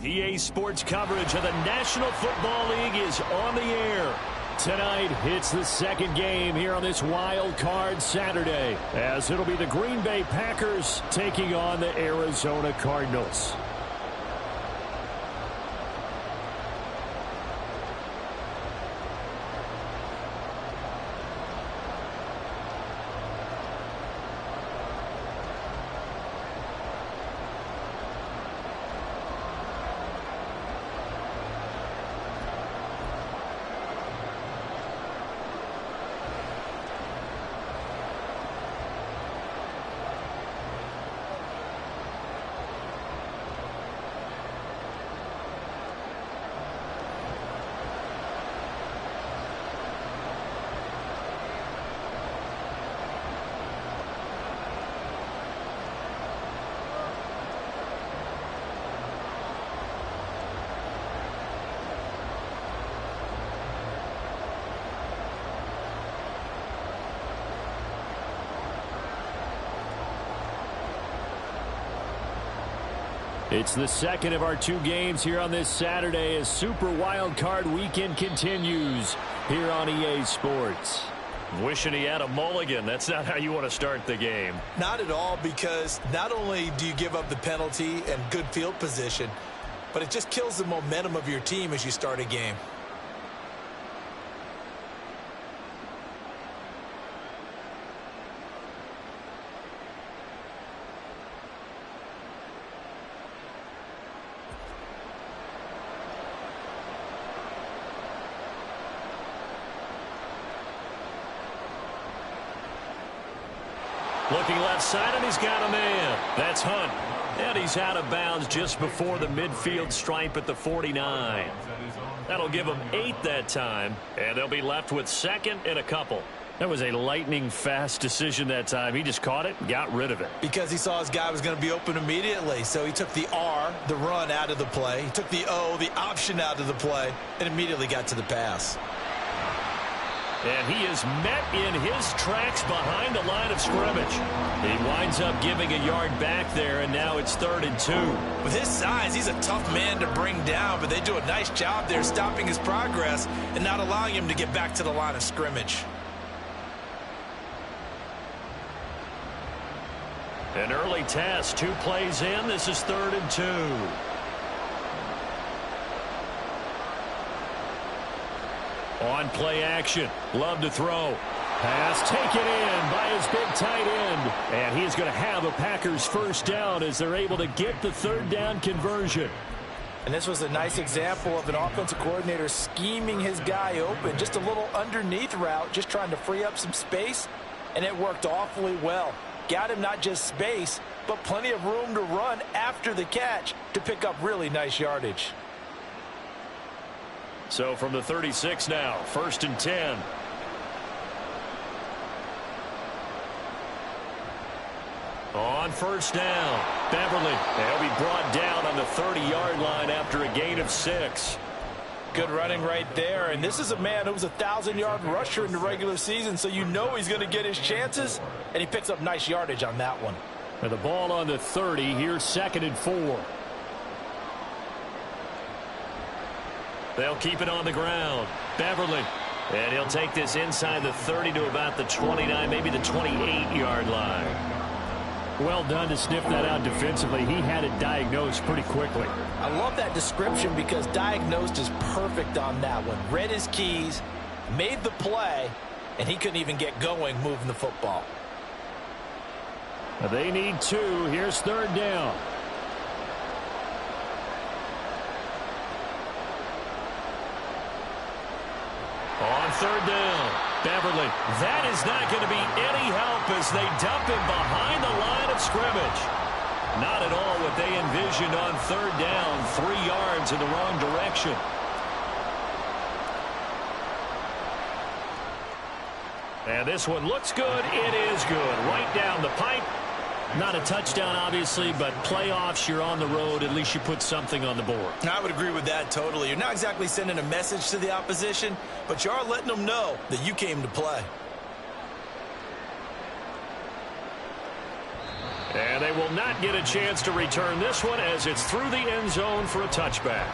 EA Sports coverage of the National Football League is on the air. Tonight, it's the second game here on this Wild Card Saturday, as it'll be the Green Bay Packers taking on the Arizona Cardinals. It's the second of our two games here on this Saturday as Super Wild Card Weekend continues here on EA Sports. Wishing he had a mulligan. That's not how you want to start the game. Not at all, because not only do you give up the penalty and good field position, but it just kills the momentum of your team as you start a game. Looking left side, and he's got a man. That's Hunt. And he's out of bounds just before the midfield stripe at the 49. That'll give them 8 that time, and they'll be left with second and a couple. That was a lightning-fast decision that time. He just caught it and got rid of it. Because he saw his guy was going to be open immediately, so he took the R, the run, out of the play. He took the O, the option, out of the play, and immediately got to the pass. And he is met in his tracks behind the line of scrimmage. He winds up giving a yard back there, and now it's 3rd and 2. With his size, he's a tough man to bring down, but they do a nice job there stopping his progress and not allowing him to get back to the line of scrimmage. An early test, 2 plays in. This is 3rd and 2. On play action, love to throw. Pass taken in by his big tight end. And he's going to have a Packers first down as they're able to get the 3rd down conversion. And this was a nice example of an offensive coordinator scheming his guy open. Just a little underneath route, just trying to free up some space. And it worked awfully well. Got him not just space, but plenty of room to run after the catch to pick up really nice yardage. So from the 36 now, 1st and 10. On 1st down, Beverly. They'll be brought down on the 30-yard line after a gain of 6. Good running right there, and this is a man who was a 1,000-yard rusher in the regular season, so you know he's going to get his chances, and he picks up nice yardage on that one. And the ball on the 30, here's 2nd and 4. They'll keep it on the ground. Beverly. And he'll take this inside the 30 to about the 29, maybe the 28-yard line. Well done to sniff that out defensively. He had it diagnosed pretty quickly. I love that description because diagnosed is perfect on that one. Read his keys, made the play, and he couldn't even get going moving the football. They need 2. Here's 3rd down. On 3rd down, Beverly. That is not going to be any help as they dump him behind the line of scrimmage. Not at all what they envisioned on 3rd down. 3 yards in the wrong direction. And this one looks good. It is good. Right down the pipe. Not a touchdown, obviously, but playoffs, you're on the road. At least you put something on the board. I would agree with that totally. You're not exactly sending a message to the opposition, but you are letting them know that you came to play. And they will not get a chance to return this one as it's through the end zone for a touchback.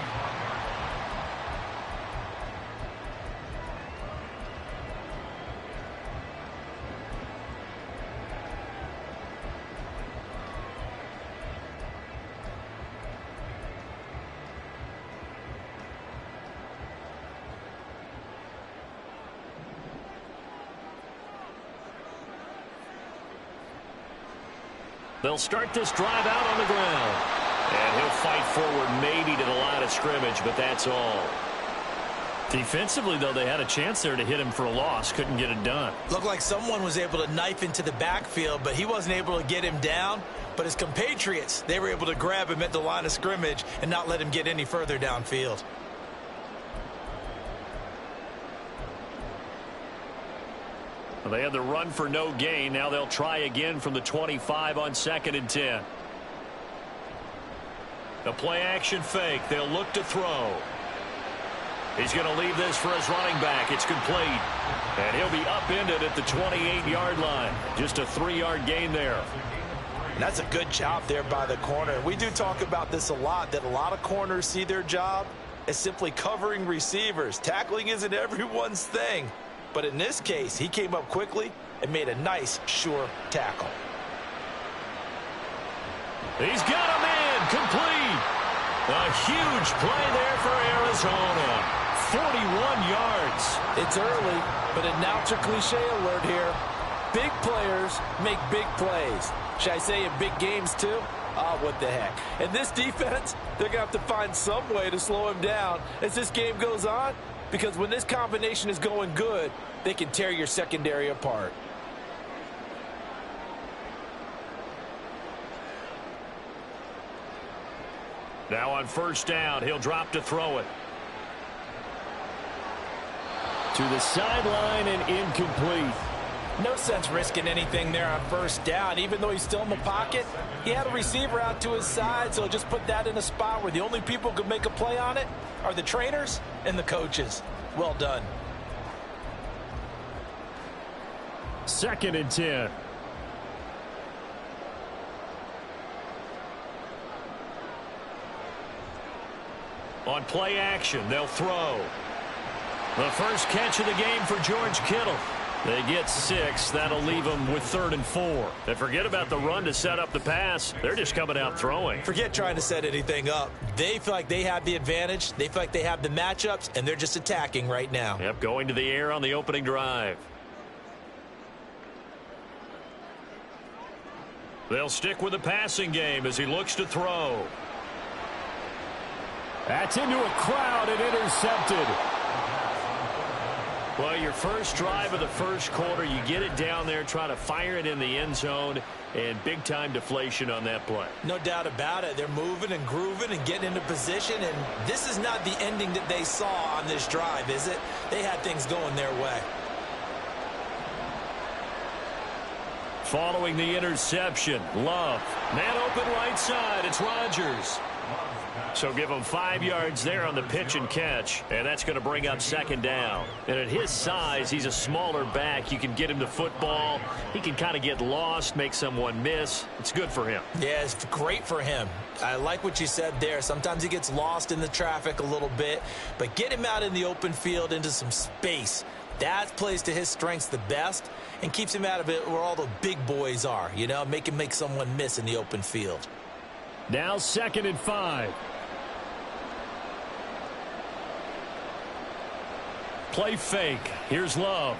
They'll start this drive out on the ground. And he'll fight forward maybe to the line of scrimmage, but that's all. Defensively, though, they had a chance there to hit him for a loss. Couldn't get it done. Looked like someone was able to knife into the backfield, but he wasn't able to get him down. But his compatriots, they were able to grab him at the line of scrimmage and not let him get any further downfield. Well, they had the run for no gain. Now they'll try again from the 25 on 2nd and 10. A play-action fake. They'll look to throw. He's going to leave this for his running back. It's complete. And he'll be upended at the 28-yard line. Just a 3-yard gain there. And that's a good job there by the corner. We do talk about this a lot, that a lot of corners see their job as simply covering receivers. Tackling isn't everyone's thing. But in this case, he came up quickly and made a nice, sure tackle. He's got him in. Complete. A huge play there for Arizona. 41 yards. It's early, but announce your cliche alert here. Big players make big plays. Should I say in big games too? Oh, what the heck. And this defense, they're going to have to find some way to slow him down as this game goes on. Because when this combination is going good, they can tear your secondary apart. Now on 1st down, he'll drop to throw it. To the sideline and incomplete. No sense risking anything there on 1st down. Even though he's still in the pocket, he had a receiver out to his side, so just put that in a spot where the only people who could make a play on it are the trainers and the coaches. Well done. 2nd and 10. On play action, they'll throw. The first catch of the game for George Kittle. They get 6. That'll leave them with 3rd and 4. And forget about the run to set up the pass. They're just coming out throwing. Forget trying to set anything up. They feel like they have the advantage. They feel like they have the matchups, and they're just attacking right now. Yep, going to the air on the opening drive. They'll stick with the passing game as he looks to throw. That's into a crowd and intercepted. Well, your first drive of the first quarter, you get it down there, try to fire it in the end zone, and big-time deflation on that play. No doubt about it. They're moving and grooving and getting into position, and this is not the ending that they saw on this drive, is it? They had things going their way. Following the interception, Love. Man open right side, it's Rodgers. So give him 5 yards there on the pitch and catch, and that's going to bring up 2nd down. And at his size, he's a smaller back. You can get him to football. He can kind of get lost, make someone miss. It's good for him. Yeah, it's great for him. I like what you said there. Sometimes he gets lost in the traffic a little bit, but get him out in the open field into some space. That plays to his strengths the best and keeps him out of it where all the big boys are, you know, make him make someone miss in the open field. Now 2nd and 5. Play fake. Here's Love.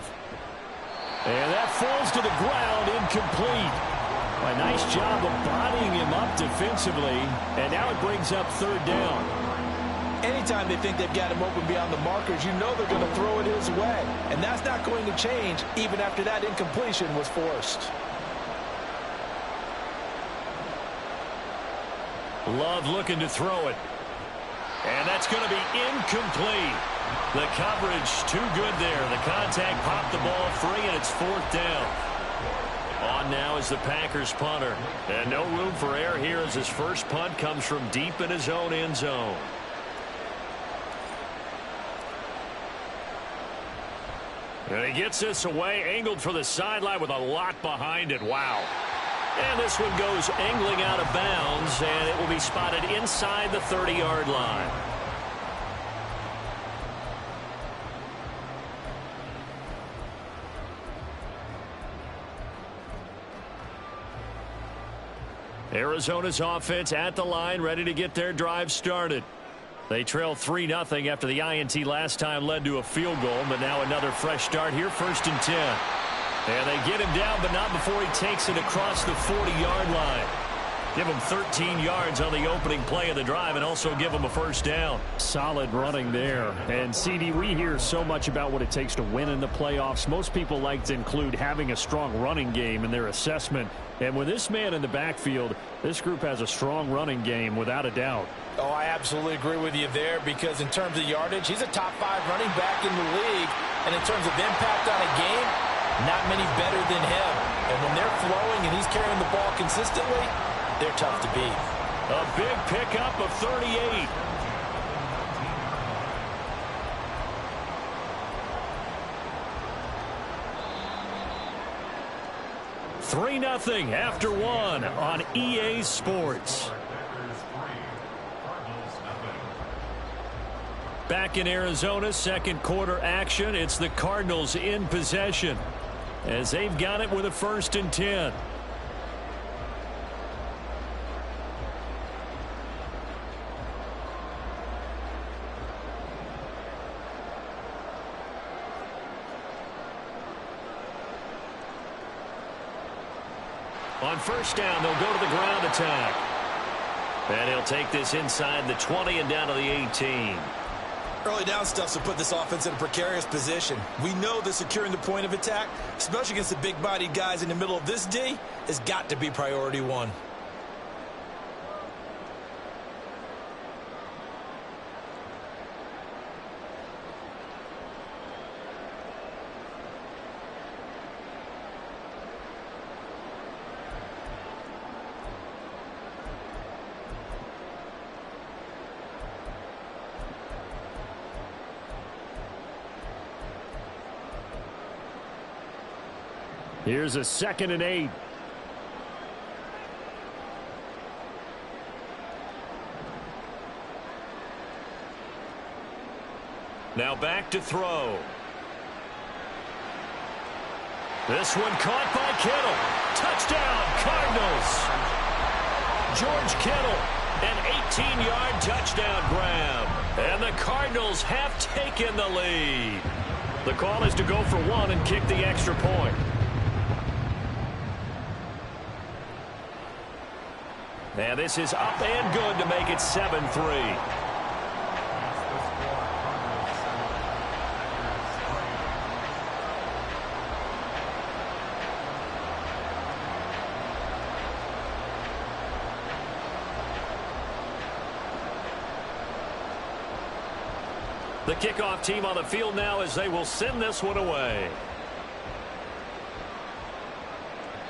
And that falls to the ground, incomplete. A nice job of bodying him up defensively. And now it brings up 3rd down. Anytime they think they've got him open beyond the markers, you know they're going to throw it his way. And that's not going to change even after that incompletion was forced. Love looking to throw it. And that's going to be incomplete. The coverage too good there. The contact popped the ball free, and it's 4th down. On now is the Packers punter. And no room for error here as his first punt comes from deep in his own end zone. And he gets this away, angled for the sideline with a lot behind it. Wow. And this one goes angling out of bounds, and it will be spotted inside the 30-yard line. Arizona's offense at the line, ready to get their drive started. They trail 3-0 after the INT last time led to a field goal, but now another fresh start here, 1st and 10. And they get him down, but not before he takes it across the 40-yard line. Give him 13 yards on the opening play of the drive and also give him a first down. Solid running there. And, CD, we hear so much about what it takes to win in the playoffs. Most people like to include having a strong running game in their assessment. And with this man in the backfield, this group has a strong running game without a doubt. Oh, I absolutely agree with you there because in terms of yardage, he's a top 5 running back in the league. And in terms of impact on a game, not many better than him. And when they're flowing and he's carrying the ball consistently, they're tough to beat. A big pickup of 38. Three 3-0 after one on EA Sports. Back in Arizona, second quarter action. It's the Cardinals in possession as they've got it with a 1st and 10. On first down, they'll go to the ground attack. And he'll take this inside the 20 and down to the 18. Early down stuff to put this offense in a precarious position. We know that securing the point of attack, especially against the big-bodied guys in the middle of this D, has got to be priority one. Here's a 2nd and 8. Now back to throw. This one caught by Kittle. Touchdown, Cardinals. George Kittle, an 18-yard touchdown grab. And the Cardinals have taken the lead. The call is to go for one and kick the extra point. And this is up and good to make it 7-3. The kickoff team on the field now as they will send this one away.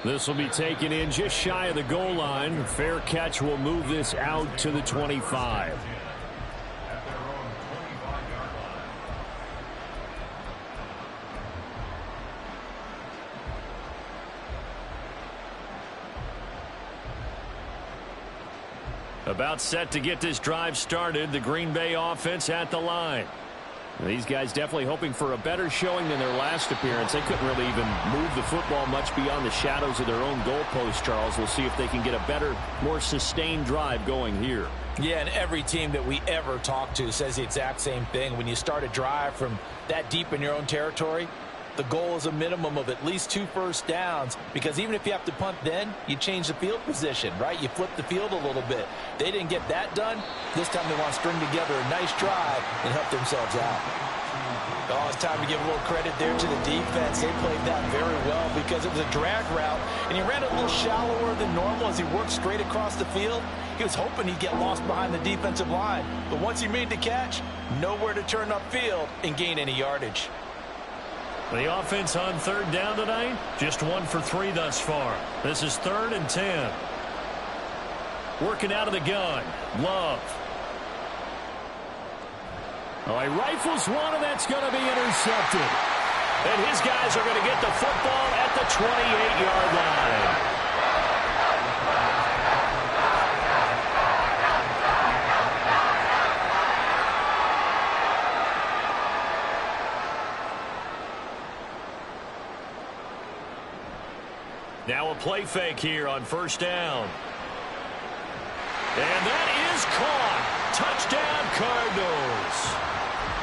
This will be taken in just shy of the goal line. Fair catch will move this out to the 25. About set to get this drive started. The Green Bay offense at the line. These guys definitely hoping for a better showing than their last appearance. They couldn't really even move the football much beyond the shadows of their own goalpost, Charles. We'll see if they can get a better, more sustained drive going here. Yeah, and every team that we ever talk to says the exact same thing. When you start a drive from that deep in your own territory, the goal is a minimum of at least 2 first downs, because even if you have to punt then, you change the field position, right? You flip the field a little bit. They didn't get that done. This time they want to string together a nice drive and help themselves out. Oh, it's time to give a little credit there to the defense. They played that very well because it was a drag route, and he ran it a little shallower than normal as he worked straight across the field. He was hoping he'd get lost behind the defensive line, but once he made the catch, nowhere to turn upfield and gain any yardage. The offense on third down tonight, just 1 for 3 thus far. This is 3rd and 10. Working out of the gun, Love. Oh, he rifles one, and that's going to be intercepted. And his guys are going to get the football at the 28-yard line. Now a play fake here on first down. And that is caught. Touchdown, Cardinals.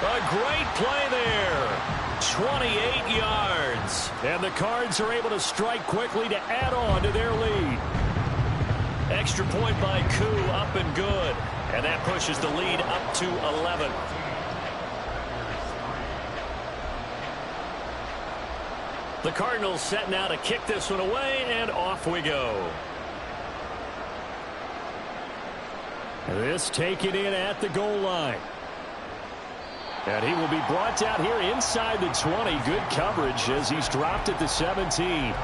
A great play there. 28 yards. And the Cards are able to strike quickly to add on to their lead. Extra point by Koo, up and good. And that pushes the lead up to 11. The Cardinals set now to kick this one away, and off we go. This taken in at the goal line. And he will be brought down here inside the 20. Good coverage as he's dropped at the 17.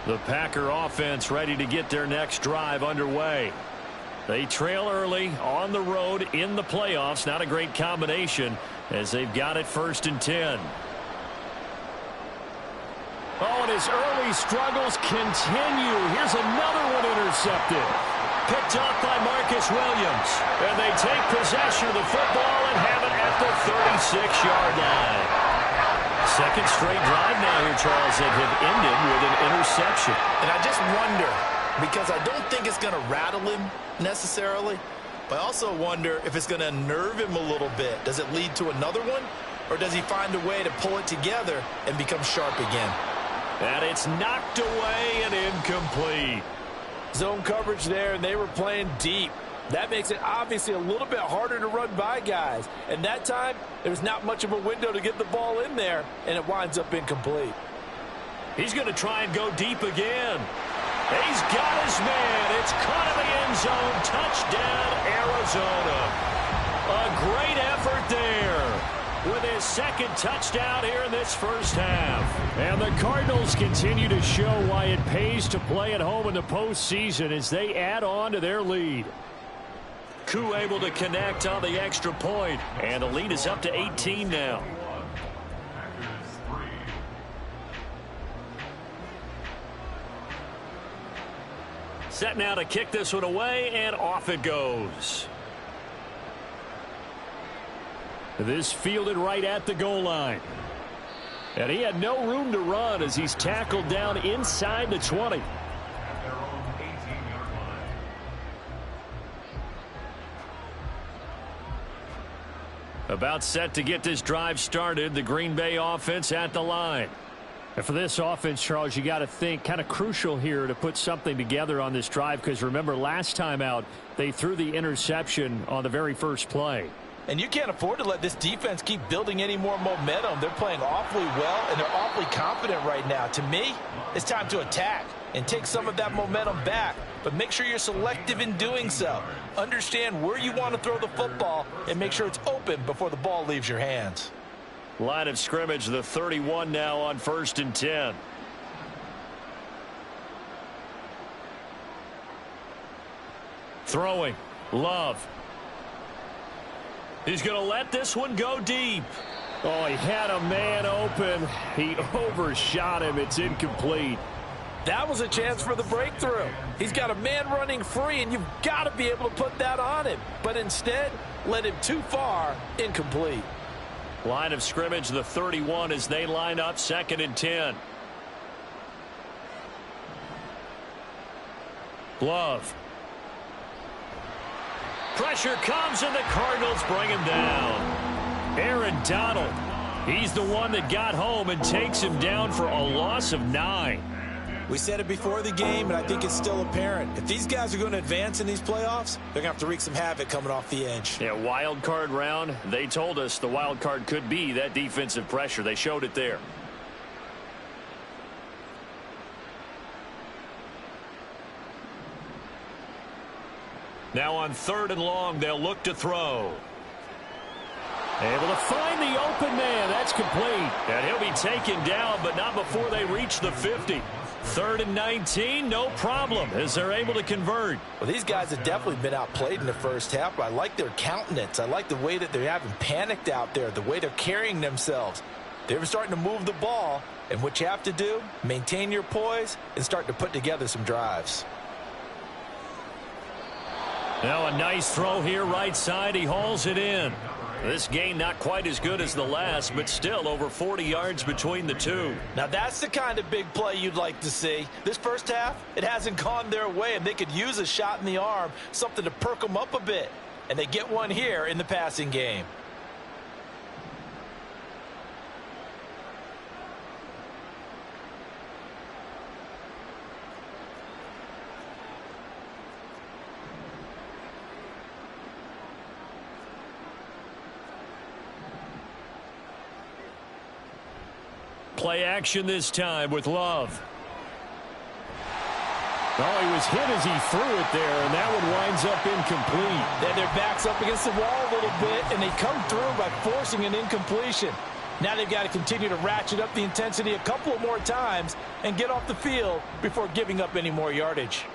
The Packer offense ready to get their next drive underway. They trail early on the road in the playoffs. Not a great combination as they've got it 1st and 10. Oh, and his early struggles continue. Here's another one intercepted. Picked off by Marcus Williams. And they take possession of the football and have it at the 36-yard line. Second straight drive now here, Charles, that have ended with an interception. And I just wonder, because I don't think it's going to rattle him necessarily, but I also wonder if it's going to unnerve him a little bit. Does it lead to another one, or does he find a way to pull it together and become sharp again? And it's knocked away and incomplete. Zone coverage there, and they were playing deep. That makes it obviously a little bit harder to run by guys. And that time, there's not much of a window to get the ball in there, and it winds up incomplete. He's going to try and go deep again. He's got his man. It's caught in the end zone. Touchdown, Arizona. A great effort there with his second touchdown here in this first half. And the Cardinals continue to show why it pays to play at home in the postseason as they add on to their lead. Koo able to connect on the extra point, and the lead is up to 18 now. Set now to kick this one away, and off it goes. This fielded right at the goal line. And he had no room to run as he's tackled down inside the 20. About set to get this drive started. The Green Bay offense at the line. And for this offense, Charles, you got to think kind of crucial here to put something together on this drive, because remember last time out they threw the interception on the very first play. And you can't afford to let this defense keep building any more momentum. They're playing awfully well, and they're awfully confident right now. To me, it's time to attack and take some of that momentum back. But make sure you're selective in doing so. Understand where you want to throw the football and make sure it's open before the ball leaves your hands. Line of scrimmage, the 31 now on 1st and 10. Throwing. Love. He's going to let this one go deep. Oh, he had a man open. He overshot him. It's incomplete. That was a chance for the breakthrough. He's got a man running free, and you've got to be able to put that on him. But instead, led him too far, incomplete. Line of scrimmage, the 31 as they line up 2nd and 10. Love. Pressure comes, and the Cardinals bring him down. Aaron Donald. He's the one that got home and takes him down for a loss of 9. We said it before the game, and I think it's still apparent. If these guys are going to advance in these playoffs, they're going to have to wreak some havoc coming off the edge. Yeah, wild card round. They told us the wild card could be that defensive pressure. They showed it there. Now on 3rd and long, they'll look to throw. Able to find the open man. That's complete. And he'll be taken down, but not before they reach the 50. 3rd and 19, no problem, as they're able to convert. Well, these guys have definitely been outplayed in the first half, but I like their countenance. I like the way that they haven't panicked out there, the way they're carrying themselves. They're starting to move the ball, and what you have to do, maintain your poise and start to put together some drives. Now a nice throw here right side. He hauls it in. This gain not quite as good as the last, but still over 40 yards between the two. Now that's the kind of big play you'd like to see. This first half, it hasn't gone their way, and they could use a shot in the arm, something to perk them up a bit. And they get one here in the passing game. Play action this time with Love. Oh, he was hit as he threw it there, and that one winds up incomplete. Then their back's up against the wall a little bit, and they come through by forcing an incompletion. Now they've got to continue to ratchet up the intensity a couple more times and get off the field before giving up any more yardage.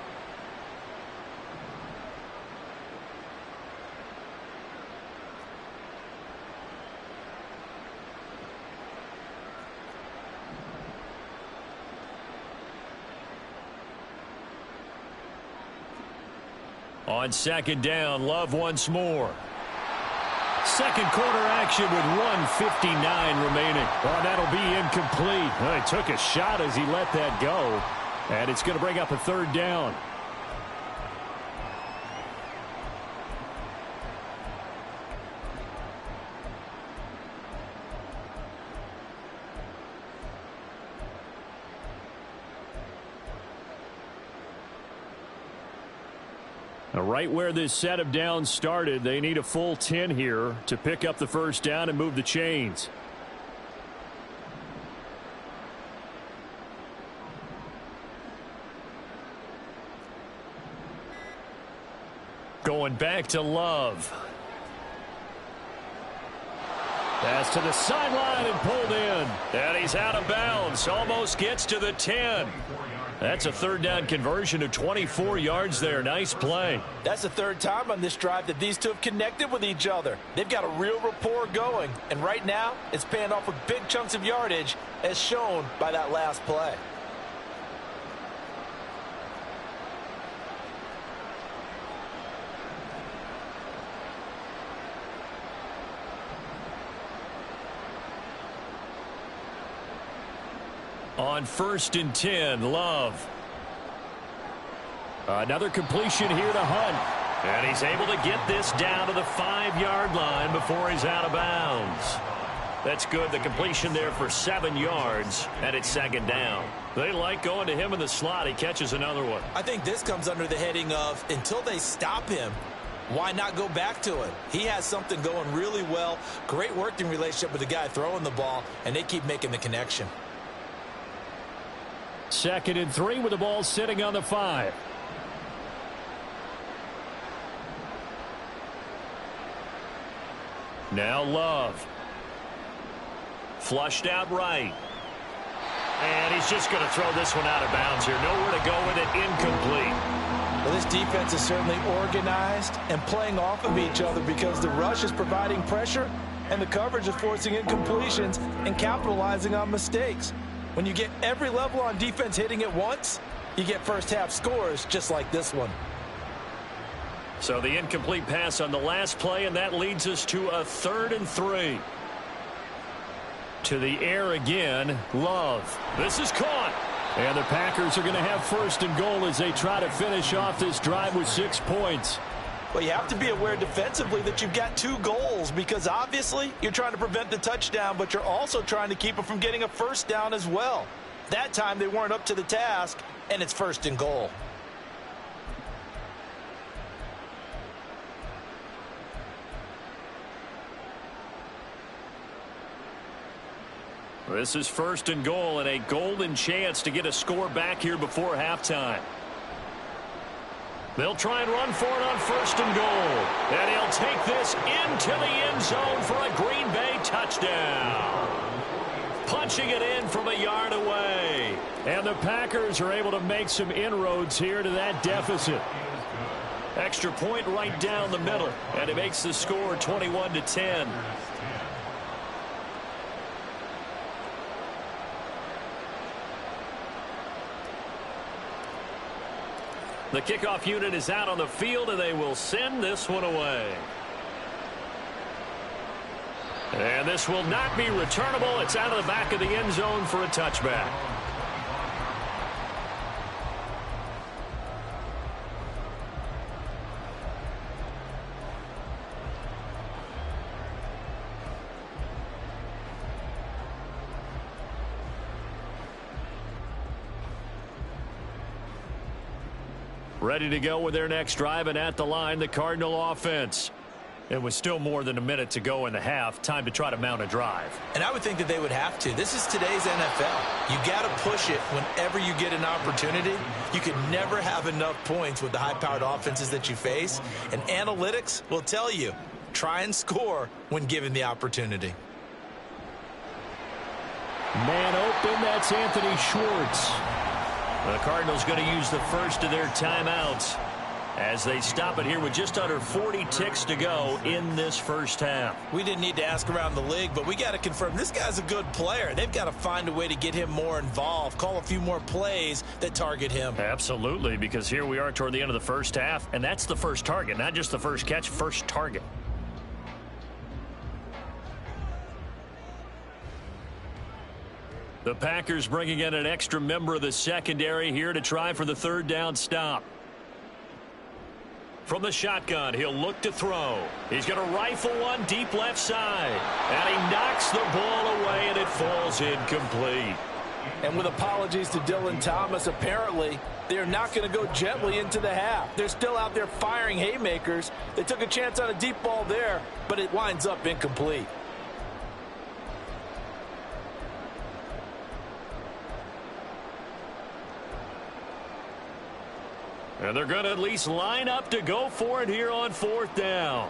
On second down, Love once more. Second quarter action with 1:59 remaining. Oh, that'll be incomplete. Well, he took a shot as he let that go. And it's going to bring up a third down. Right where this set of downs started, they need a full 10 here to pick up the first down and move the chains. Going back to Love. Pass to the sideline and pulled in. And he's out of bounds. Almost gets to the 10. That's a third down conversion of 24 yards there. Nice play. That's the third time on this drive that these two have connected with each other. They've got a real rapport going. And right now, it's paying off with big chunks of yardage as shown by that last play. On 1st and 10, Love. Another completion here to Hunt. And he's able to get this down to the 5-yard line before he's out of bounds. That's good. The completion there for 7 yards, and it's second down. They like going to him in the slot. He catches another one. I think this comes under the heading of until they stop him, why not go back to it? He has something going really well. Great working relationship with the guy throwing the ball, and they keep making the connection. 2nd and 3 with the ball sitting on the 5. Now Love. Flushed out right. And he's just going to throw this one out of bounds here. Nowhere to go with it. Incomplete. Well, this defense is certainly organized and playing off of each other because the rush is providing pressure and the coverage is forcing incompletions and capitalizing on mistakes. When you get every level on defense hitting at once, you get first half scores just like this one. So the incomplete pass on the last play, and that leads us to a 3rd and 3. To the air again, Love. This is caught. And the Packers are going to have 1st and goal as they try to finish off this drive with 6 points. Well, you have to be aware defensively that you've got 2 goals because obviously you're trying to prevent the touchdown, but you're also trying to keep it from getting a first down as well. That time they weren't up to the task, and it's 1st and goal. This is 1st and goal and a golden chance to get a score back here before halftime. They'll try and run for it on 1st and goal. And he'll take this into the end zone for a Green Bay touchdown. Punching it in from a yard away. And the Packers are able to make some inroads here to that deficit. Extra point right down the middle. And it makes the score 21-10. The kickoff unit is out on the field, and they will send this one away. And this will not be returnable. It's out of the back of the end zone for a touchback. Ready to go with their next drive, and at the line, the Cardinal offense. It was still more than a minute to go in the half. Time to try to mount a drive. And I would think that they would have to. This is today's NFL. You got to push it whenever you get an opportunity. You can never have enough points with the high-powered offenses that you face. And analytics will tell you, try and score when given the opportunity. Man open, that's Anthony Schwartz. The Cardinals going to use the first of their timeouts as they stop it here with just under 40 ticks to go in this first half. We didn't need to ask around the league, but we got to confirm this guy's a good player. They've got to find a way to get him more involved, call a few more plays that target him. Absolutely, because here we are toward the end of the first half, and that's the first target, not just the first catch, first target. The Packers bringing in an extra member of the secondary here to try for the third down stop. From the shotgun, he'll look to throw. He's going to rifle one deep left side. And he knocks the ball away, and it falls incomplete. And with apologies to Dylan Thomas, apparently they're not going to go gently into the half. They're still out there firing haymakers. They took a chance on a deep ball there, but it winds up incomplete. And they're going to at least line up to go for it here on fourth down.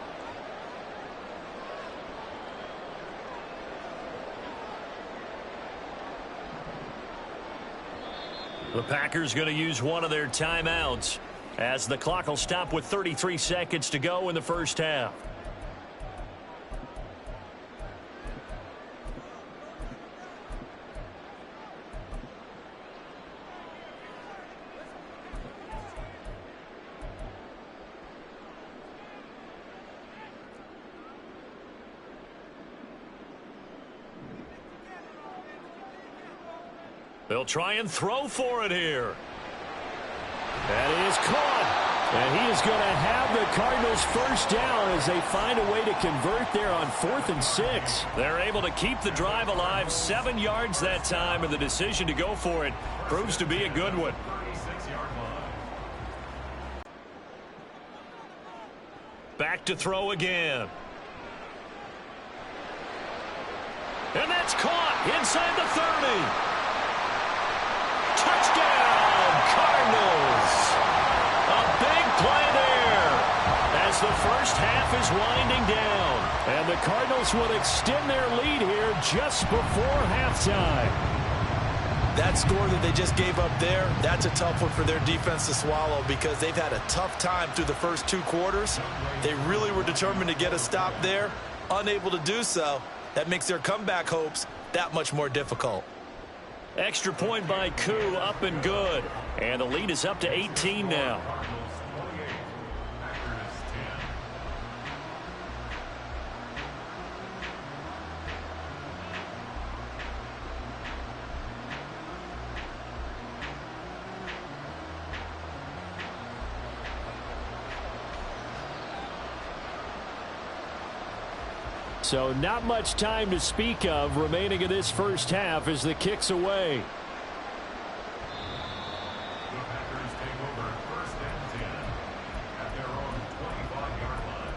The Packers going to use one of their timeouts as the clock will stop with 33 seconds to go in the first half. They'll try and throw for it here. That is caught. And he is going to have the Cardinals first down as they find a way to convert there on 4th and 6. They're able to keep the drive alive, 7 yards that time, and the decision to go for it proves to be a good one. Back to throw again. And that's caught inside the 30. Touchdown, Cardinals. A big play there as the first half is winding down. And the Cardinals will extend their lead here just before halftime. That score that they just gave up there, that's a tough one for their defense to swallow because they've had a tough time through the first 2 quarters. They really were determined to get a stop there, unable to do so. That makes their comeback hopes that much more difficult. Extra point by Koo, up and good. And the lead is up to 18 now. So not much time to speak of remaining in this first half as the kick's away. The Packers take over 1st and 10 at their own 25-yard line.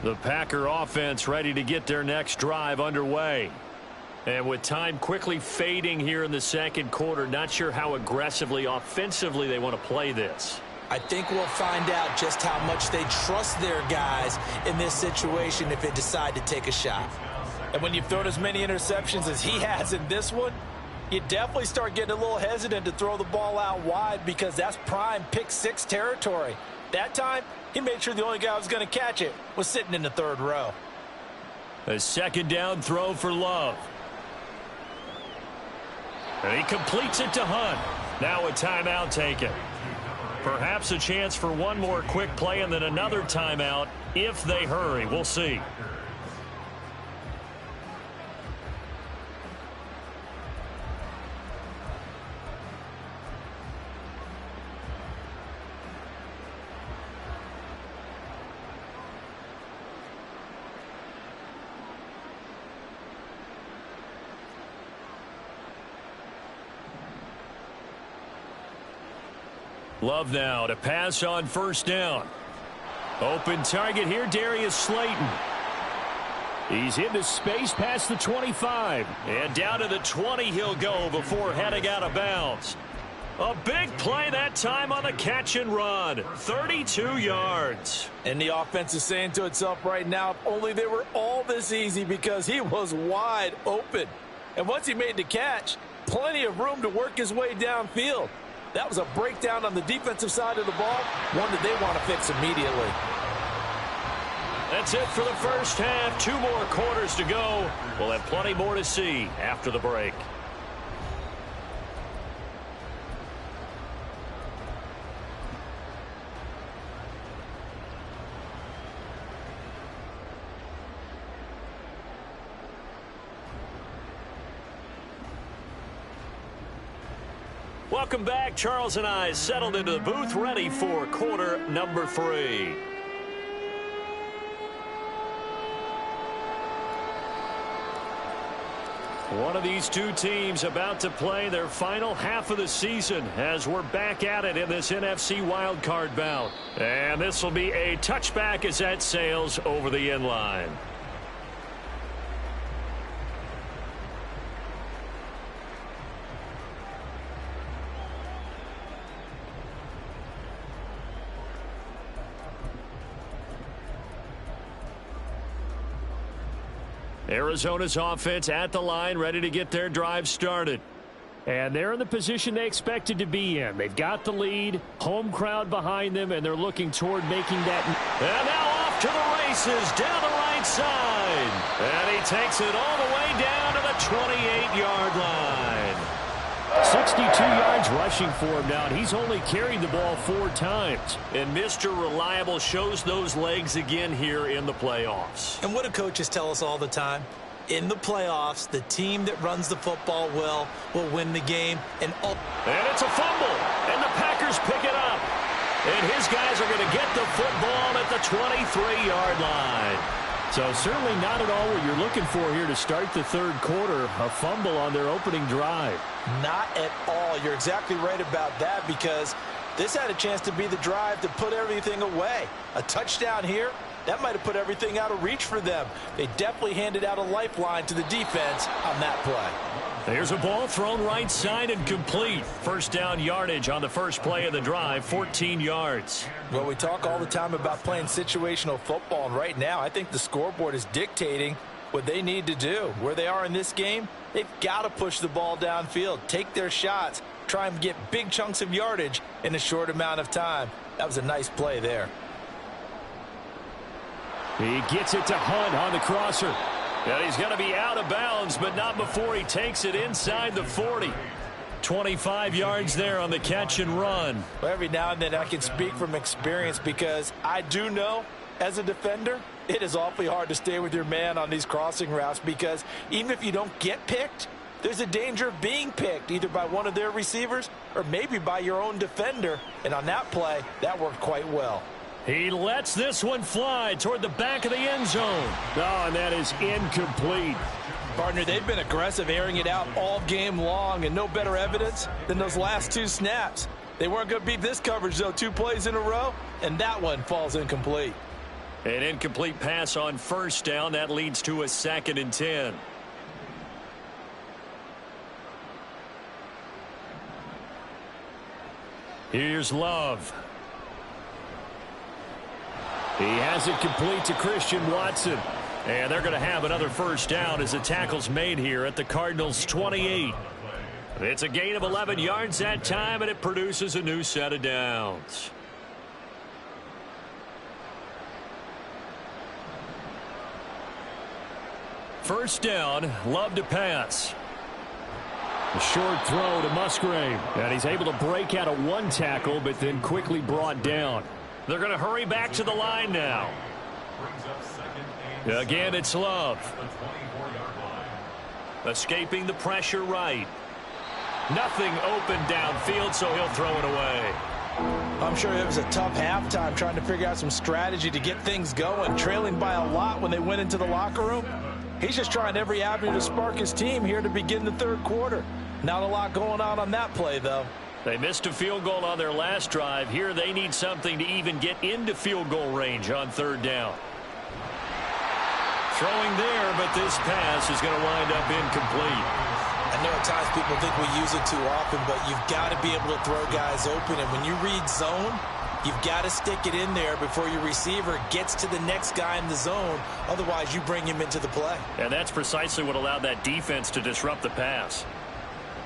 The Packer offense ready to get their next drive underway. And with time quickly fading here in the second quarter, not sure how aggressively, offensively they want to play this. I think we'll find out just how much they trust their guys in this situation if they decide to take a shot. And when you've thrown as many interceptions as he has in this one, You definitely start getting a little hesitant to throw the ball out wide because that's prime pick six territory. That time, he made sure the only guy who was going to catch it was sitting in the third row. A second down throw for Love. And he completes it to Hunt. Now a timeout taken. Perhaps a chance for one more quick play and then another timeout if they hurry. We'll see. Love now to pass on first down. Open target here, Darius Slayton. He's into space past the 25. And down to the 20 he'll go before heading out of bounds. A big play that time on the catch and run. 32 yards. And the offense is saying to itself right now, if only they were all this easy because he was wide open. And once he made the catch, plenty of room to work his way downfield. That was a breakdown on the defensive side of the ball, one that they want to fix immediately. That's it for the first half. 2 more quarters to go. We'll have plenty more to see after the break. Welcome back. Charles and I settled into the booth, ready for quarter number 3. One of these two teams about to play their final half of the season as we're back at it in this NFC wildcard bout. And this will be a touchback as that sails over the end line. Arizona's offense at the line, ready to get their drive started. And they're in the position they expected to be in. They've got the lead, home crowd behind them, and they're looking toward making that. And now off to the races, down the right side. And he takes it all the way down to the 28-yard line. 62 yards rushing for him now, and he's only carried the ball 4 times. And Mr. Reliable shows those legs again here in the playoffs. And what do coaches tell us all the time? In the playoffs, the team that runs the football well will win the game. And it's a fumble, and the Packers pick it up. And his guys are going to get the football at the 23-yard line. So certainly not at all what you're looking for here to start the third quarter. A fumble on their opening drive. Not at all. You're exactly right about that because this had a chance to be the drive to put everything away. A touchdown here, that might have put everything out of reach for them. They definitely handed out a lifeline to the defense on that play. There's a ball thrown right side and complete. First down yardage on the first play of the drive, 14 yards. Well, we talk all the time about playing situational football, and right now I think the scoreboard is dictating what they need to do. Where they are in this game, they've got to push the ball downfield, take their shots, try and get big chunks of yardage in a short amount of time. That was a nice play there. He gets it to Hunt on the crosser. And he's going to be out of bounds, but not before he takes it inside the 40. 25 yards there on the catch and run. Well, every now and then I can speak from experience because I do know as a defender, it is awfully hard to stay with your man on these crossing routes because even if you don't get picked, there's a danger of being picked either by one of their receivers or maybe by your own defender. And on that play, that worked quite well. He lets this one fly toward the back of the end zone. Oh, and that is incomplete. Partner, they've been aggressive, airing it out all game long, and no better evidence than those last 2 snaps. They weren't going to beat this coverage, though, 2 plays in a row, and that one falls incomplete. An incomplete pass on first down. That leads to a 2nd and 10. Here's Love. He has it complete to Christian Watson. And they're going to have another first down as the tackle's made here at the Cardinals' 28. It's a gain of 11 yards that time, and it produces a new set of downs. First down, Love to pass. A short throw to Musgrave, and he's able to break out of one tackle, but then quickly brought down. They're going to hurry back to the line now. Again, it's Love. Escaping the pressure right. Nothing open downfield, so he'll throw it away. I'm sure it was a tough halftime trying to figure out some strategy to get things going, trailing by a lot when they went into the locker room. He's just trying every avenue to spark his team here to begin the third quarter. Not a lot going on that play, though. They missed a field goal on their last drive. Here they need something to even get into field goal range on third down. Throwing there, but this pass is going to wind up incomplete. I know at times people think we use it too often, but you've got to be able to throw guys open. And when you read zone, you've got to stick it in there before your receiver gets to the next guy in the zone. Otherwise, you bring him into the play. And that's precisely what allowed that defense to disrupt the pass.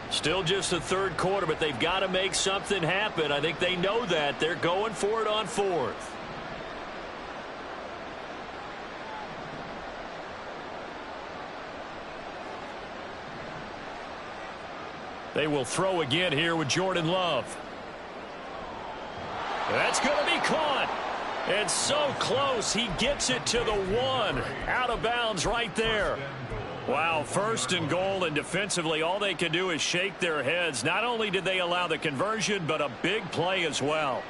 Still just the third quarter, but they've got to make something happen. I think they know that. They're going for it on fourth. They will throw again here with Jordan Love. That's going to be caught. And so close, he gets it to the one. Out of bounds right there. Wow, first and goal, and defensively all they can do is shake their heads. Not only did they allow the conversion, but a big play as well.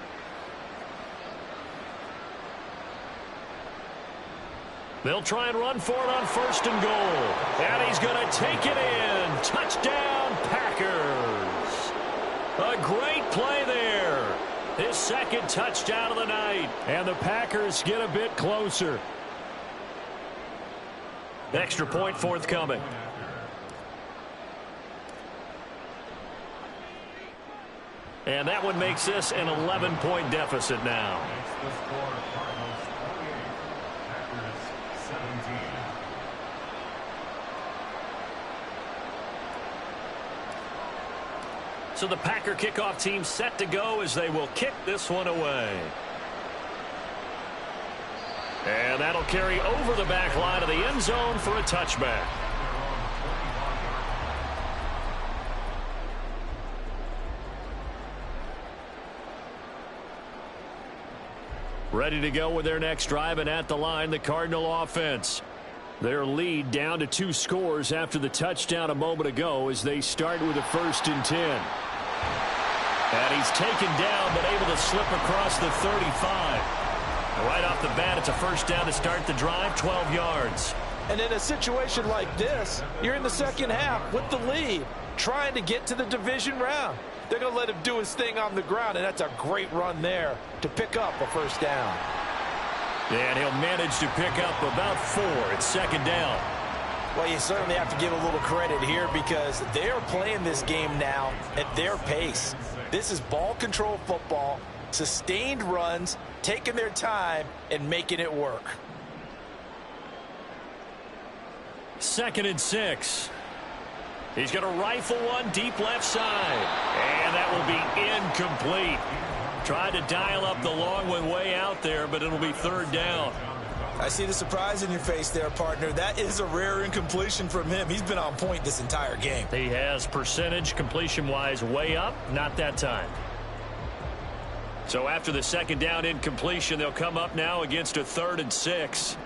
They'll try and run for it on first and goal. And he's going to take it in. Touchdown, Packers. A great play there. His second touchdown of the night. And the Packers get a bit closer. Extra point forthcoming. And that one makes this an 11-point deficit now. So the Packer kickoff team set to go as they will kick this one away. And that'll carry over the back line of the end zone for a touchback. Ready to go with their next drive, and at the line, the Cardinal offense. Their lead down to 2 scores after the touchdown a moment ago as they start with a 1st and 10. And he's taken down but able to slip across the 35. Right off the bat, it's a first down to start the drive, 12 yards. And in a situation like this, you're in the second half with the lead, trying to get to the division round. They're going to let him do his thing on the ground, and that's a great run there to pick up a first down. And he'll manage to pick up about 4 at second down. Well, you certainly have to give a little credit here because they're playing this game now at their pace. This is ball control football, sustained runs, taking their time and making it work. 2nd and 6. He's going to rifle one deep left side. And that will be incomplete. Tried to dial up the long one way out there, but it'll be 3rd down. I see the surprise in your face there, partner. That is a rare incompletion from him. He's been on point this entire game. He has percentage completion-wise way up, not that time. So after the 2nd down incompletion, they'll come up now against a 3rd and 6.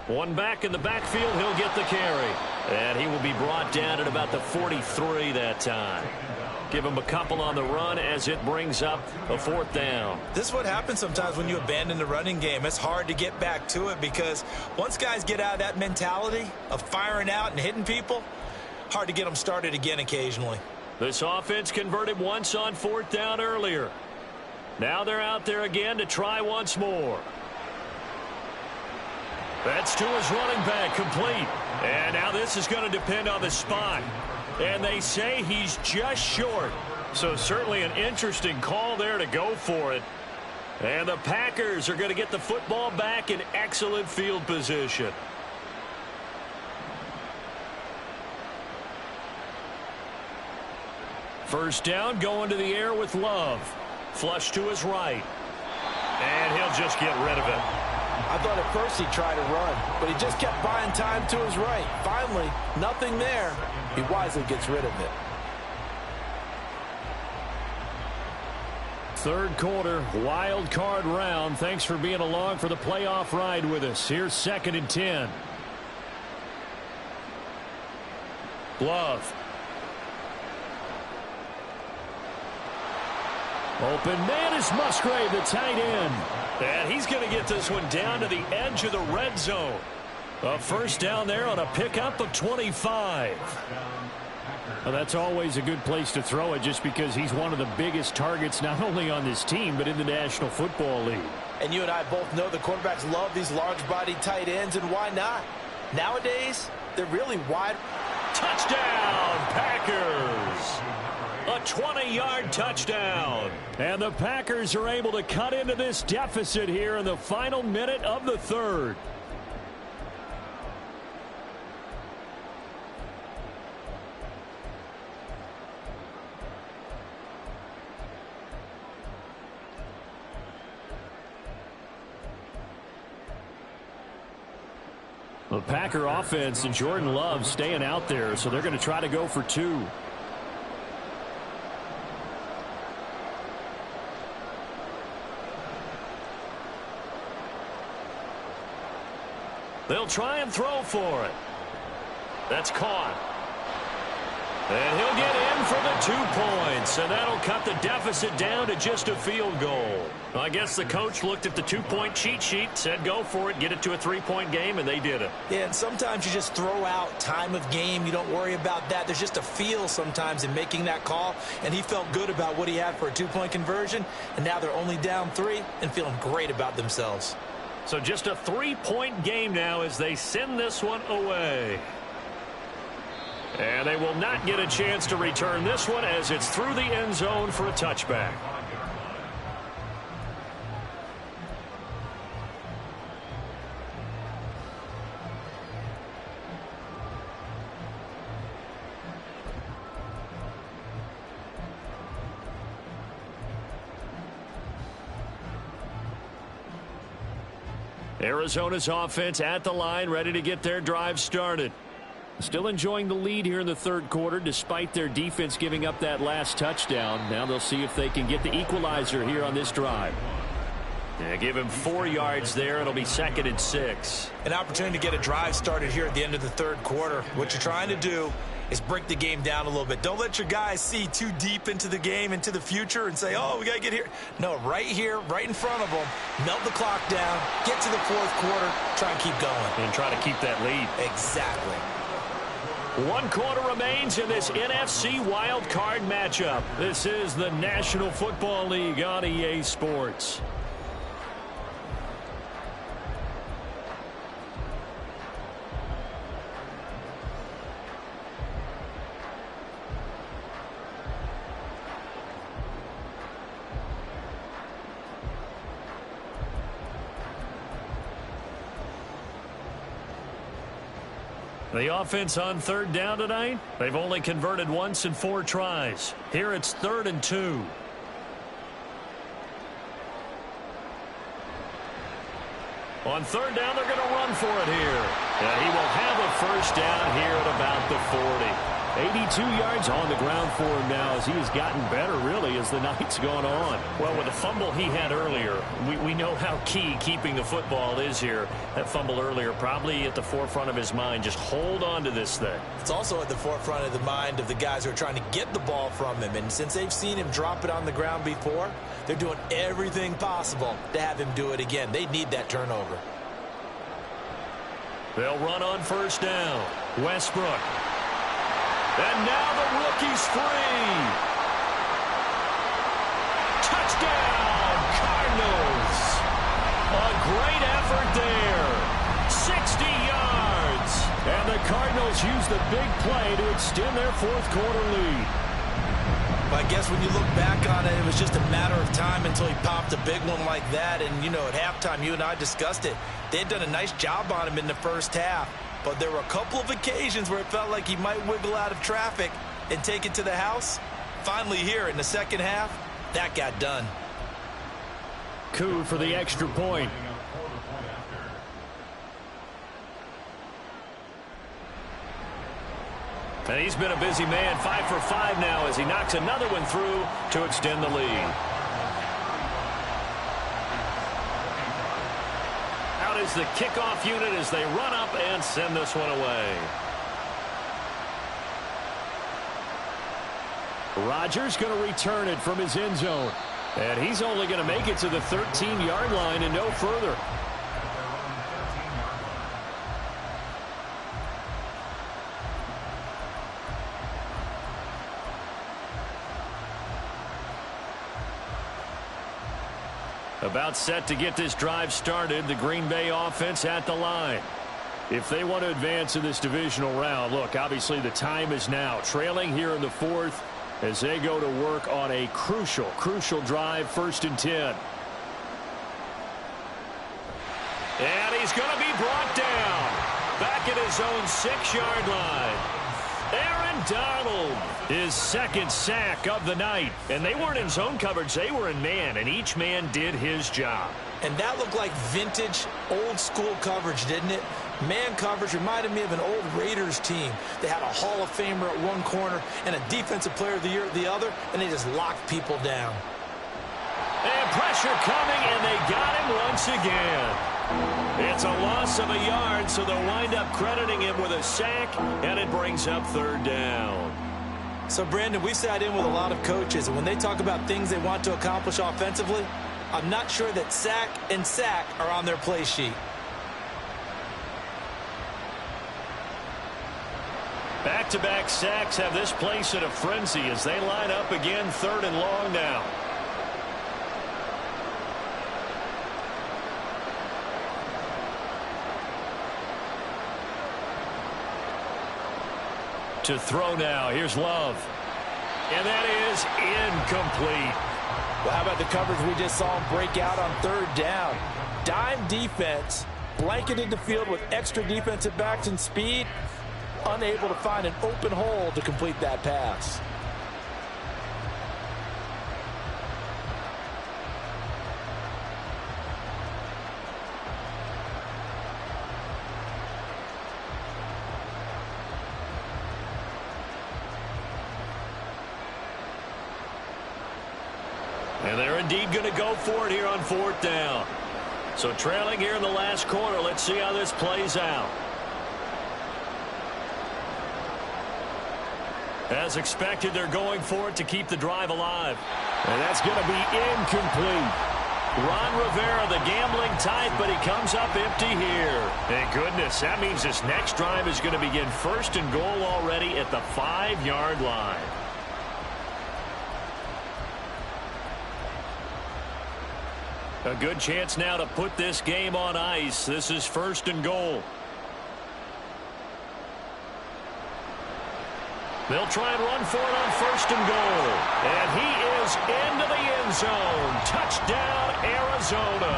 One back in the backfield, he'll get the carry. And he will be brought down at about the 43 that time. Give him a couple on the run as it brings up a 4th down. This is what happens sometimes when you abandon the running game. It's hard to get back to it because once guys get out of that mentality of firing out and hitting people, hard to get them started again occasionally. This offense converted once on 4th down earlier. Now they're out there again to try once more. That's to his running back, complete. And now this is going to depend on the spot. And they say he's just short. So certainly an interesting call there to go for it. And the Packers are going to get the football back in excellent field position. First down, going to the air with Love. Flush to his right. And he'll just get rid of it. I thought at first he tried to run, but he just kept buying time to his right. Finally, nothing there. He wisely gets rid of it. Third quarter, wild card round. Thanks for being along for the playoff ride with us. Here's 2nd and 10. Love. Open man is Musgrave, the tight end. And he's going to get this one down to the edge of the red zone. A first down there on a pickup of 25. Well, that's always a good place to throw it just because he's one of the biggest targets not only on this team but in the National Football League. And you and I both know the quarterbacks love these large-bodied tight ends, and why not? Nowadays, they're really wide. Touchdown, Packers! A 20-yard touchdown. And the Packers are able to cut into this deficit here in the final minute of the third. The Packer offense and Jordan Love staying out there, so they're going to try to go for 2. They'll try and throw for it. That's caught. And he'll get in for the 2 points, and that'll cut the deficit down to just a field goal. Well, I guess the coach looked at the 2-point cheat sheet, said go for it, get it to a 3-point game, and they did it. Yeah, and sometimes you just throw out time of game. You don't worry about that. There's just a feel sometimes in making that call, and he felt good about what he had for a 2-point conversion, and now they're only down 3 and feeling great about themselves. So just a 3-point game now as they send this one away. And they will not get a chance to return this one as it's through the end zone for a touchback. Arizona's offense at the line, ready to get their drive started. Still enjoying the lead here in the third quarter despite their defense giving up that last touchdown. Now they'll see if they can get the equalizer here on this drive. Yeah, give him 4 yards there. It'll be 2nd and 6. An opportunity to get a drive started here at the end of the third quarter. What you're trying to do is break the game down a little bit. Don't let your guys see too deep into the game, into the future, and say, oh, we got to get here. No, right here, right in front of them, melt the clock down, get to the fourth quarter, try and keep going. And try to keep that lead. Exactly. 1 quarter remains in this NFC Wildcard matchup. This is the National Football League on EA Sports. The offense on third down tonight, they've only converted once in 4 tries. Here it's 3rd and 2. On third down, they're going to run for it here. And he will have a first down here at about the 40. 82 yards on the ground for him now as he has gotten better, really, as the night's gone on. Well, with the fumble he had earlier, we know how key keeping the football is here. That fumble earlier probably at the forefront of his mind. Just hold on to this thing. It's also at the forefront of the mind of the guys who are trying to get the ball from him. And since they've seen him drop it on the ground before, they're doing everything possible to have him do it again. They need that turnover. They'll run on first down. Westbrook. And now the rookie's free. Touchdown, Cardinals. A great effort there. 60 yards. And the Cardinals use the big play to extend their fourth quarter lead. But I guess when you look back on it, it was just a matter of time until he popped a big one like that. And, you know, at halftime, you and I discussed it. They had done a nice job on him in the first half. But there were a couple of occasions where it felt like he might wiggle out of traffic and take it to the house. Finally here in the second half, that got done. Coup for the extra point. And he's been a busy man, 5 for 5 now as he knocks another one through to extend the lead. Out is the kickoff unit as they run up and send this one away. Rodgers going to return it from his end zone. And he's only going to make it to the 13-yard line and no further. About set to get this drive started, the Green Bay offense at the line. If they want to advance in this divisional round, look, obviously the time is now. Trailing here in the fourth as they go to work on a crucial drive, 1st and 10. And he's going to be brought down. Back at his own 6-yard line. Aaron Donald, his second sack of the night. And they weren't in zone coverage, they were in man, and each man did his job. And that looked like vintage, old-school coverage, didn't it? Man coverage reminded me of an old Raiders team. They had a Hall of Famer at one corner and a Defensive Player of the Year at the other, and they just locked people down. And pressure coming, and they got him once again. It's a loss of a yard, so they'll wind up crediting him with a sack, and it brings up 3rd down. So, Brandon, we've sat in with a lot of coaches, and when they talk about things they want to accomplish offensively, I'm not sure that sack and sack are on their play sheet. Back-to-back sacks have this place in a frenzy as they line up again, 3rd and long now. To throw now. Here's Love. And that is incomplete. Well, how about the coverage we just saw him break out on 3rd down? Dime defense, blanketed the field with extra defensive backs and speed, unable to find an open hole to complete that pass. And they're indeed going to go for it here on 4th down. So trailing here in the last quarter, let's see how this plays out. As expected, they're going for it to keep the drive alive. And that's going to be incomplete. Ron Rivera, the gambling type, but he comes up empty here. Thank goodness. That means this next drive is going to begin 1st and goal already at the 5-yard line. A good chance now to put this game on ice. This is 1st and goal. They'll try and run for it on 1st and goal. And he is into the end zone. Touchdown, Arizona.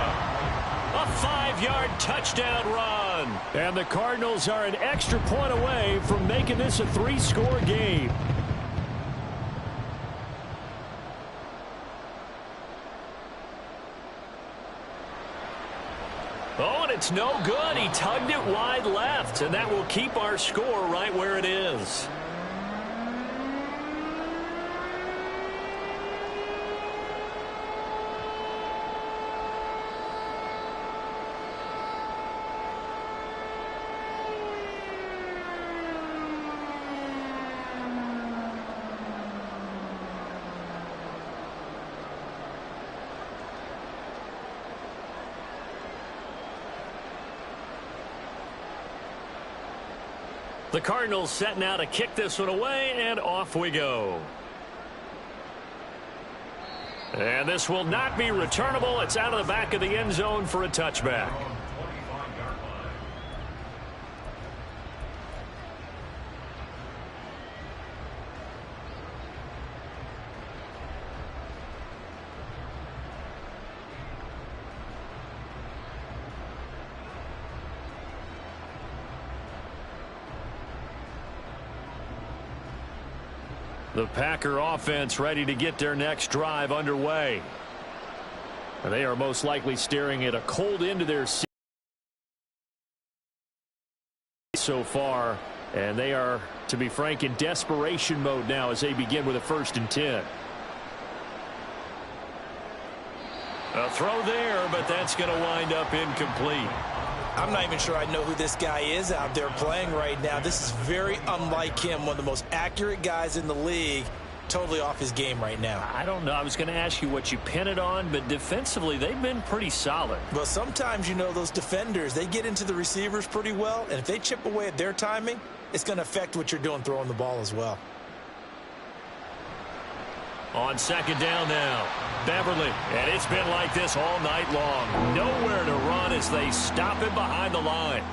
A 5-yard touchdown run. And the Cardinals are an extra point away from making this a 3-score game. Oh, and it's no good. He tugged it wide left, and that will keep our score right where it is. The Cardinals set now to kick this one away, and off we go. And this will not be returnable. It's out of the back of the end zone for a touchback. The Packer offense ready to get their next drive underway. They are most likely staring at a cold end to their season so far, and they are, to be frank, in desperation mode now as they begin with a 1st and 10. A throw there, but that's going to wind up incomplete. I'm not even sure I know who this guy is out there playing right now. This is very unlike him, one of the most accurate guys in the league, totally off his game right now. I don't know. I was going to ask you what you pin it on, but defensively, they've been pretty solid. Well, sometimes, you know, those defenders, they get into the receivers pretty well, and if they chip away at their timing, it's going to affect what you're doing throwing the ball as well. On 2nd down now, Beverly, and it's been like this all night long. Nowhere to run as they stop him behind the line.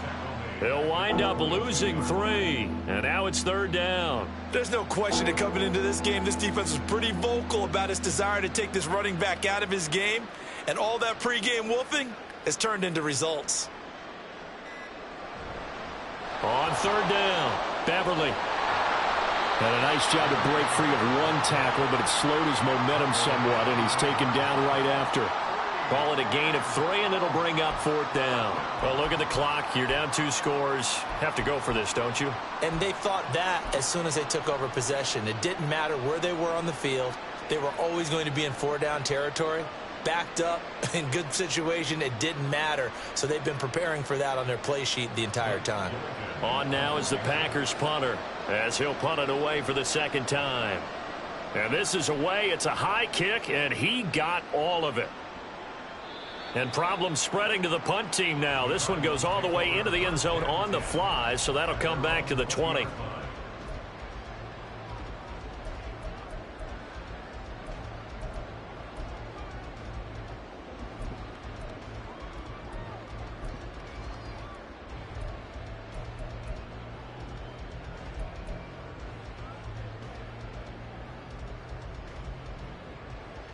They'll wind up losing 3, and now it's 3rd down. There's no question that coming into this game, this defense was pretty vocal about its desire to take this running back out of his game, and all that pregame wolfing has turned into results. On 3rd down, Beverly. Had a nice job to break free of 1 tackle, but it slowed his momentum somewhat, and he's taken down right after. Call it a gain of 3, and it'll bring up 4th down. Well, look at the clock. You're down 2 scores. Have to go for this, don't you? And they thought that as soon as they took over possession. It didn't matter where they were on the field. They were always going to be in 4-down territory. Backed up, in good situation, it didn't matter. So they've been preparing for that on their play sheet the entire time. On now is the Packers punter, as he'll punt it away for the 2nd time. And this is away. It's a high kick, and he got all of it. And problems spreading to the punt team now. This one goes all the way into the end zone on the fly, so that'll come back to the 20.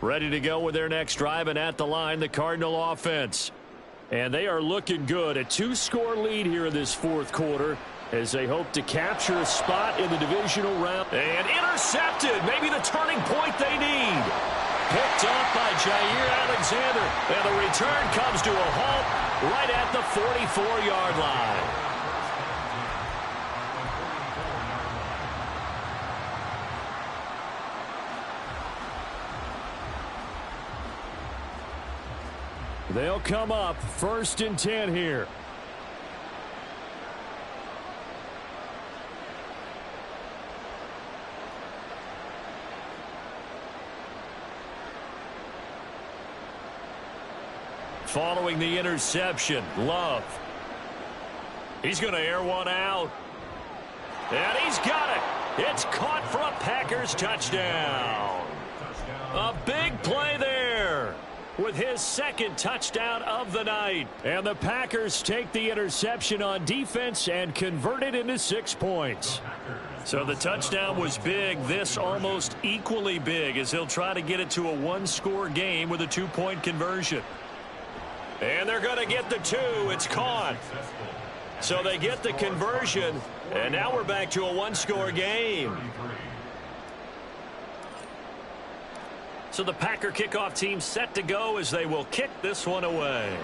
Ready to go with their next drive, and at the line, the Cardinal offense. And they are looking good. A 2-score lead here in this 4th quarter as they hope to capture a spot in the divisional round. And intercepted. Maybe the turning point they need. Picked up by Jair Alexander. And the return comes to a halt right at the 44-yard line. They'll come up 1st and 10 here. Following the interception, Love. He's going to air one out. And he's got it. It's caught for a Packers touchdown. A big play there with his 2nd touchdown of the night. And the Packers take the interception on defense and convert it into 6 points. So the touchdown was big. This almost equally big as he'll try to get it to a 1-score game with a 2-point conversion. And they're going to get the 2. It's caught. So they get the conversion, and now we're back to a 1-score game. So the Packer kickoff team set to go as they will kick this one away.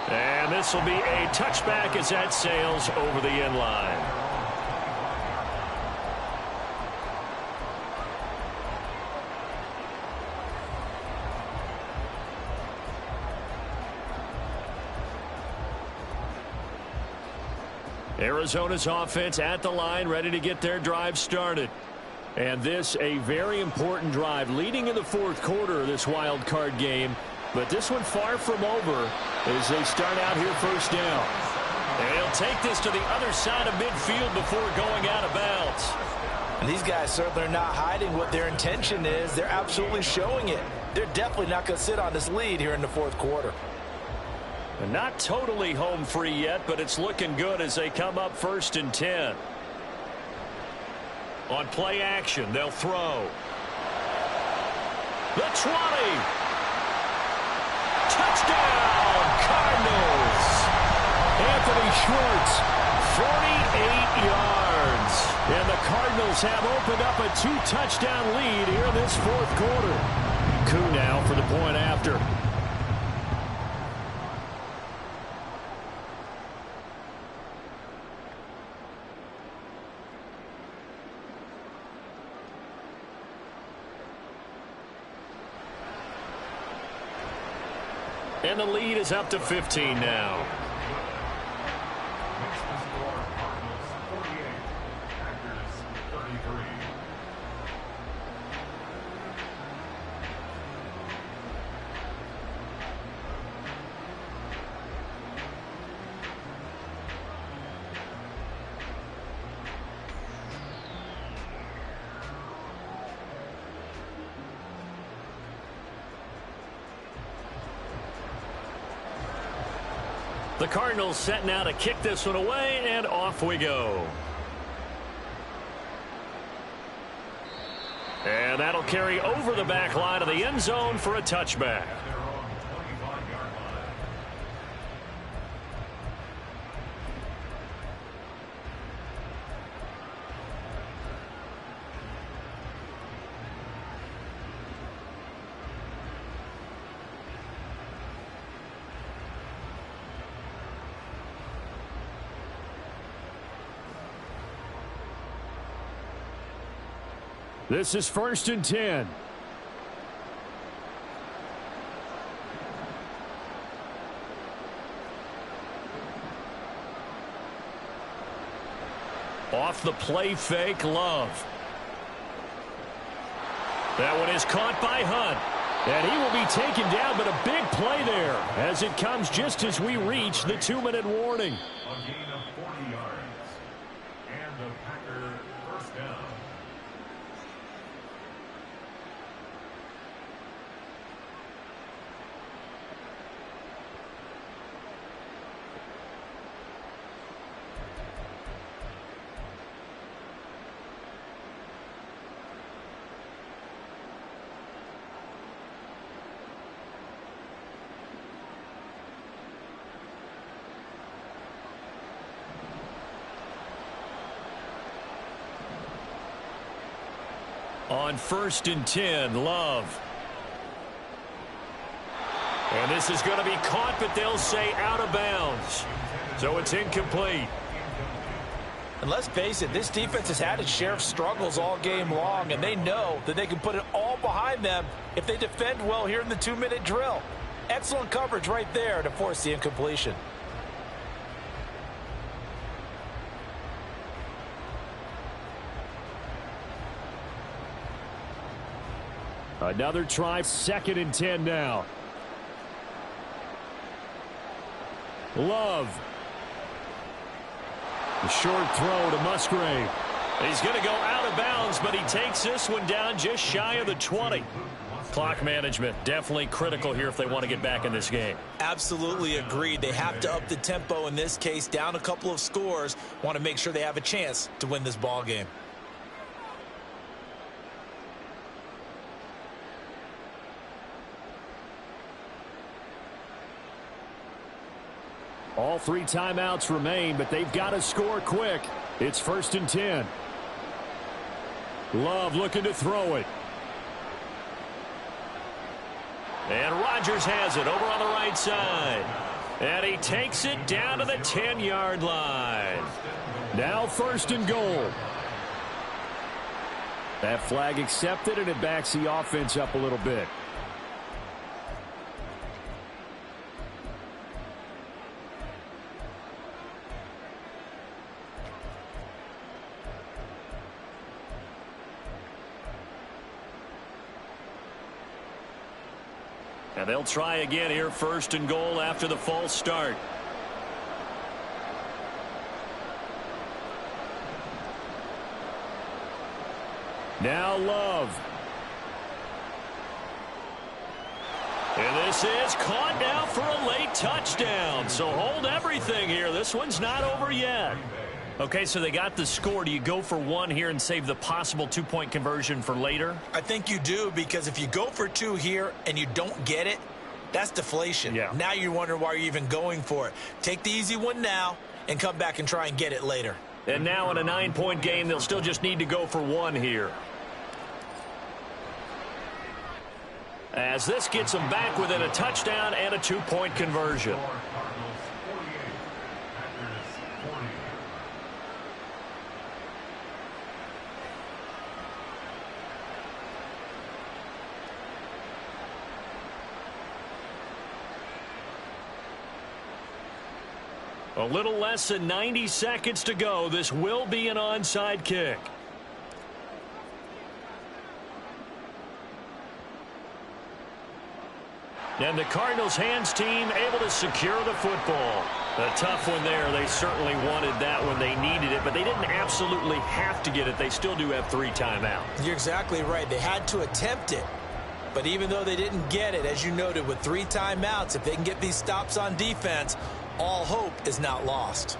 And this will be a touchback as that sails over the end line. Arizona's offense at the line, ready to get their drive started. And this a very important drive leading in the 4th quarter of this wild card game. But this one far from over as they start out here 1st down. And he'll take this to the other side of midfield before going out of bounds. And these guys certainly are not hiding what their intention is. They're absolutely showing it. They're definitely not going to sit on this lead here in the 4th quarter. And not totally home free yet, but it's looking good as they come up 1st and 10. On play action, they'll throw. The 20. Touchdown, Cardinals. Anthony Schwartz, 48 yards. And the Cardinals have opened up a 2-touchdown lead here in this fourth quarter. Koo now for the point after. And the lead is up to 15 now. Makes the score Cardinals 48, Packers 33. The Cardinals set now to kick this one away, and off we go. And that'll carry over the back line of the end zone for a touchback. Their own 25-yard line. This is 1st and 10. Off the play fake, Love. That one is caught by Hunt. And he will be taken down, but a big play there as it comes just as we reach the 2-minute warning. A gain of 40 yards. And the Packer first down. On 1st and 10, Love. And this is going to be caught, but they'll say out of bounds. So it's incomplete. And let's face it, this defense has had its share of struggles all game long, and they know that they can put it all behind them if they defend well here in the 2-minute drill. Excellent coverage right there to force the incompletion. Another try, 2nd and 10 now. Love. The short throw to Musgrave. He's going to go out of bounds, but he takes this one down just shy of the 20. Clock management definitely critical here if they want to get back in this game. Absolutely agreed. They have to up the tempo in this case, down a couple of scores. Want to make sure they have a chance to win this ball game. All 3 timeouts remain, but they've got to score quick. It's 1st and 10. Love looking to throw it. And Rodgers has it over on the right side. And he takes it down to the 10-yard line. Now 1st and goal. That flag accepted, and it backs the offense up a little bit. And they'll try again here, 1st and goal after the false start. Now Love. And this is caught now for a late touchdown. So hold everything here. This one's not over yet. Okay, so they got the score. Do you go for 1 here and save the possible 2-point conversion for later? I think you do, because if you go for 2 here and you don't get it, that's deflation. Yeah. Now you wonder why you're even going for it. Take the easy one now and come back and try and get it later. And now in a 9-point game, they'll still just need to go for one here. As this gets them back within a touchdown and a 2-point conversion. A little less than 90 seconds to go. This will be an onside kick. And the Cardinals hands team able to secure the football. A tough one there. They certainly wanted that when they needed it, but they didn't absolutely have to get it. They still do have 3 timeouts. You're exactly right. They had to attempt it. But even though they didn't get it, as you noted, with 3 timeouts, if they can get these stops on defense, all hope is not lost.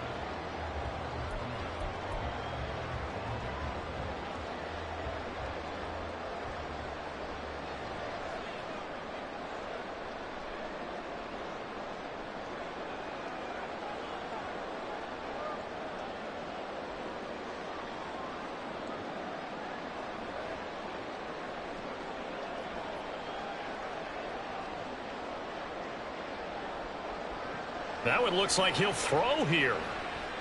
That one looks like he'll throw here.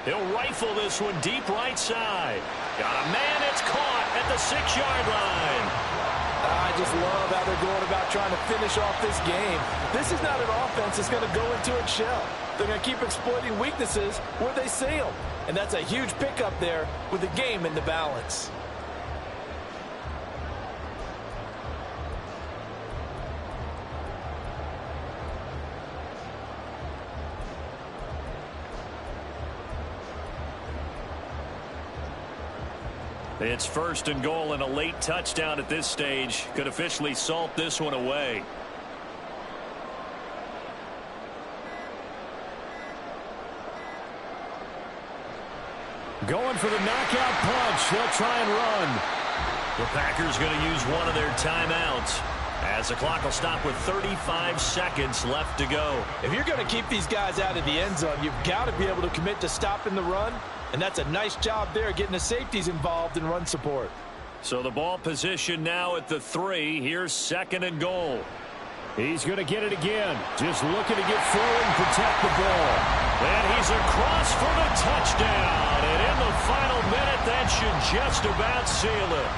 He'll rifle this one deep right side. Got a man. It's caught at the 6-yard line. I just love how they're going about trying to finish off this game. This is not an offense that's going to go into its shell. They're going to keep exploiting weaknesses where they see them. And that's a huge pickup there with the game in the balance. It's 1st and goal, and a late touchdown at this stage could officially salt this one away. Going for the knockout punch. They'll try and run. The Packers going to use one of their timeouts as the clock will stop with 35 seconds left to go. If you're going to keep these guys out of the end zone, you've got to be able to commit to stopping the run. And that's a nice job there, getting the safeties involved in run support. So the ball position now at the 3. Here's 2nd and goal. He's going to get it again. Just looking to get forward and protect the ball. And he's across for the touchdown. And in the final minute, that should just about seal it.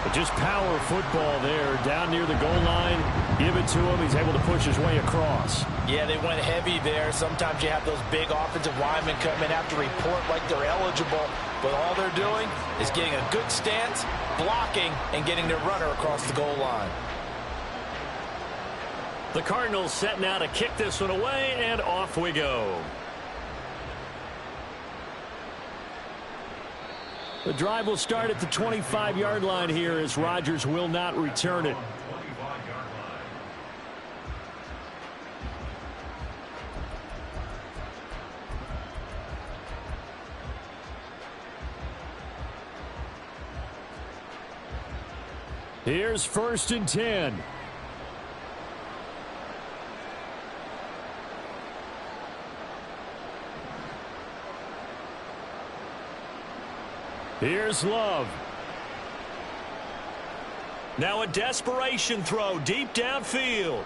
But just power football there. Down near the goal line. Give it to him. He's able to push his way across. Yeah, they went heavy there. Sometimes you have those big offensive linemen come in, have to report like they're eligible. But all they're doing is getting a good stance, blocking, and getting their runner across the goal line. The Cardinals setting out to kick this one away, and off we go. The drive will start at the 25-yard line here as Rodgers will not return it. Here's 1st and 10. Here's Love. Now a desperation throw deep downfield.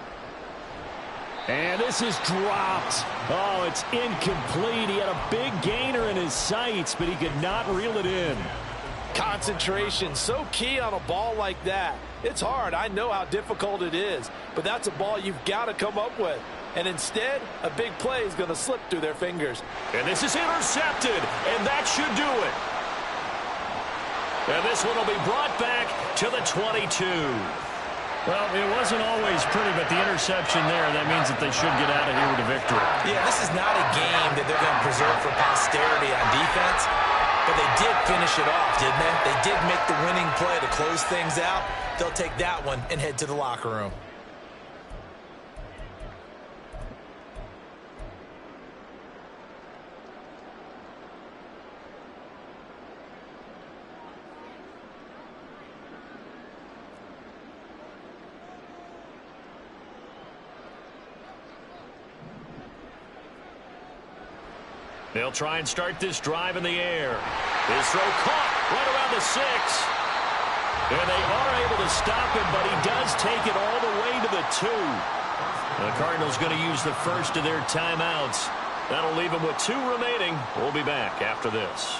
And this is dropped. Oh, it's incomplete. He had a big gainer in his sights, but he could not reel it in. Concentration, so key on a ball like that. It's hard. I know how difficult it is, but that's a ball you've got to come up with. And instead, a big play is going to slip through their fingers. And this is intercepted, and that should do it. And this one will be brought back to the 22. Well, it wasn't always pretty, but the interception there, that means that they should get out of here with a victory. Yeah, this is not a game that they're going to preserve for posterity on defense, but they did finish it off, didn't they? They did make the winning play to close things out. They'll take that one and head to the locker room. They'll try and start this drive in the air. His throw caught right around the 6. And they are able to stop him, but he does take it all the way to the 2. The Cardinals going to use the first of their timeouts. That'll leave them with 2 remaining. We'll be back after this.